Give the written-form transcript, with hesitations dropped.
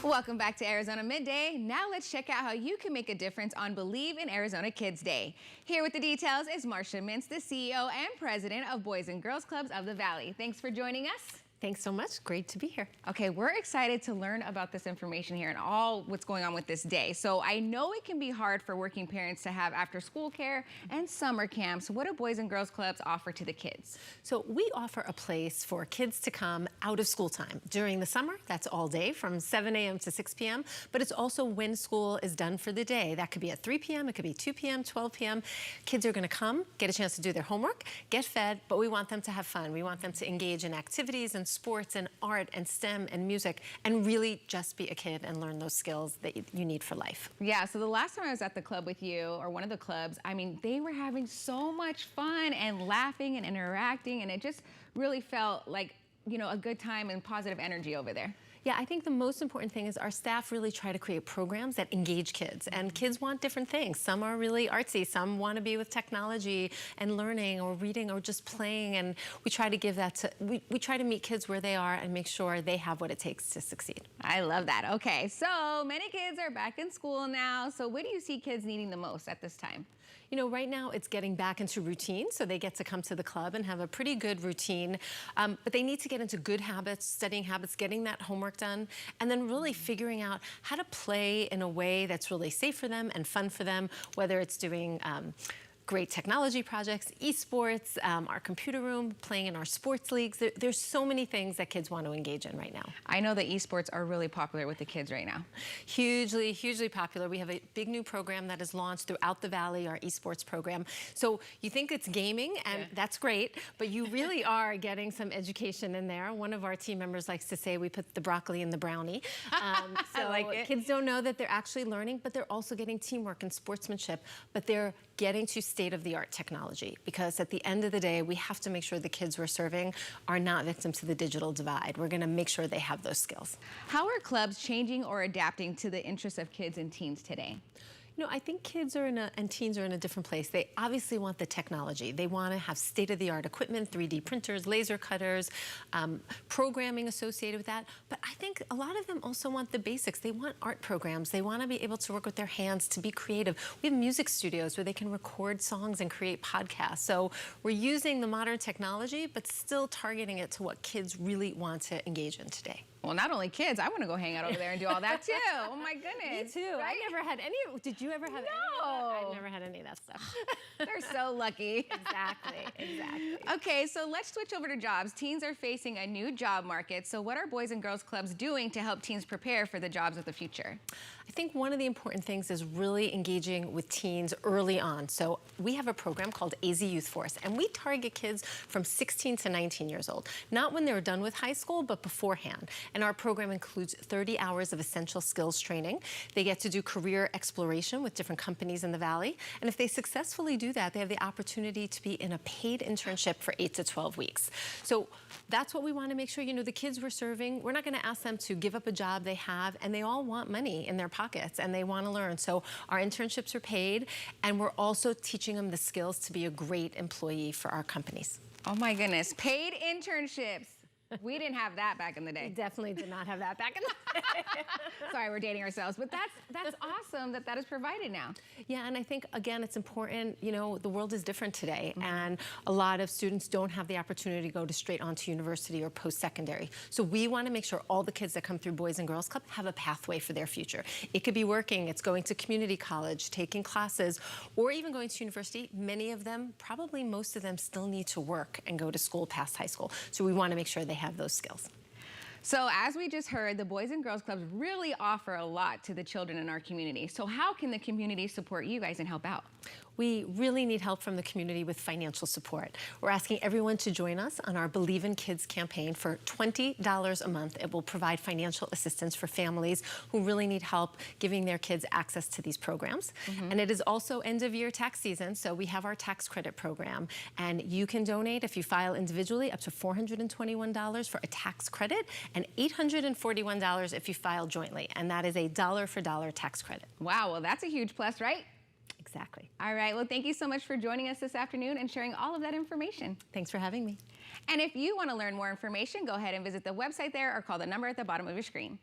Welcome back to Arizona Midday. Now let's check out how you can make a difference on Believe in Arizona Kids Day. Here with the details is Marcia, Mintz, the CEO and president of Boys and Girls Clubs of the Valley. Thanks for joining us. Thanks so much. Great to be here. Okay, we're excited to learn about this information here and all what's going on with this day. So I know it can be hard for working parents to have after school care and summer camps. What do Boys and Girls Clubs offer to the kids? So we offer a place for kids to come out of school time. During the summer, that's all day from 7 a.m. to 6 p.m. But it's also when school is done for the day. That could be at 3 p.m., it could be 2 p.m., 12 p.m. Kids are gonna come, get a chance to do their homework, get fed, but we want them to have fun. We want them to engage in activities and sports and art and STEM and music and really just be a kid and learn those skills that you need for life. Yeah, so the last time I was at the club with you, or one of the clubs, I mean, they were having so much fun and laughing and interacting, and it just really felt like, you know, a good time and positive energy over there. Yeah, I think the most important thing is our staff really try to create programs that engage kids, and kids want different things. Some are really artsy, some want to be with technology and learning or reading or just playing, and we try to give that to, we try to meet kids where they are and make sure they have what it takes to succeed. I love that. Okay, so many kids are back in school now, so what do you see kids needing the most at this time? You know, right now it's getting back into routine, so they get to come to the club and have a pretty good routine, but they need to get into good habits, studying habits, getting that homework done, and then really figuring out how to play in a way that's really safe for them and fun for them, whether it's doing great technology projects, esports, our computer room, playing in our sports leagues. There's so many things that kids want to engage in right now. I know that esports are really popular with the kids right now. Hugely, hugely popular. We have a big new program that is launched throughout the Valley, our esports program. So you think it's gaming, and that's great, but you really are getting some education in there. One of our team members likes to say we put the broccoli in the brownie. So I like it. Kids don't know that they're actually learning, but they're also getting teamwork and sportsmanship, but they're getting to state-of-the-art technology, because at the end of the day, we have to make sure the kids we're serving are not victims to the digital divide. We're gonna make sure they have those skills. How are clubs changing or adapting to the interests of kids and teens today? You know, I think kids are and teens are in a different place. They obviously want the technology. They want to have state-of-the-art equipment, 3D printers, laser cutters, programming associated with that. But I think a lot of them also want the basics. They want art programs. They want to be able to work with their hands, to be creative. We have music studios where they can record songs and create podcasts. So we're using the modern technology, but still targeting it to what kids really want to engage in today. Well, not only kids, I want to go hang out over there and do all that too. Oh my goodness. Me too. Right? I never had any. Did you ever have any of that? I've never had any of that stuff. They're so lucky. Exactly, exactly. Okay, so let's switch over to jobs. Teens are facing a new job market. So what are Boys and Girls Clubs doing to help teens prepare for the jobs of the future? I think one of the important things is really engaging with teens early on. So we have a program called AZ Youth Force, and we target kids from 16 to 19 years old. Not when they're done with high school, but beforehand. And our program includes 30 hours of essential skills training. They get to do career exploration with different companies in the Valley. And if they successfully do that, they have the opportunity to be in a paid internship for 8 to 12 weeks. So that's what we want to make sure, you know, the kids we're serving, we're not going to ask them to give up a job they have, and they all want money in their pockets and they want to learn. So our internships are paid, and we're also teaching them the skills to be a great employee for our companies. Oh my goodness, paid internships. We didn't have that back in the day. We definitely did not have that back in the day. Sorry, we're dating ourselves, but that's awesome that is provided now. Yeah, and I think, again, it's important, you know, the world is different today, and a lot of students don't have the opportunity to go straight on to university or post-secondary. So we want to make sure all the kids that come through Boys and Girls Club have a pathway for their future. It could be working, it's going to community college, taking classes, or even going to university. Many of them, probably most of them, still need to work and go to school past high school. So we want to make sure they have those skills. So as we just heard, the Boys and Girls Clubs really offer a lot to the children in our community. So how can the community support you guys and help out? We really need help from the community with financial support. We're asking everyone to join us on our Believe in Kids campaign for $20 a month. It will provide financial assistance for families who really need help giving their kids access to these programs. And it is also end of year tax season, so we have our tax credit program. And you can donate if you file individually up to $421 for a tax credit and $841 if you file jointly. And that is a dollar-for-dollar tax credit. Wow, well that's a huge plus, right? Exactly. All right, well, thank you so much for joining us this afternoon and sharing all of that information. Thanks for having me. And if you want to learn more information, go ahead and visit the website there or call the number at the bottom of your screen.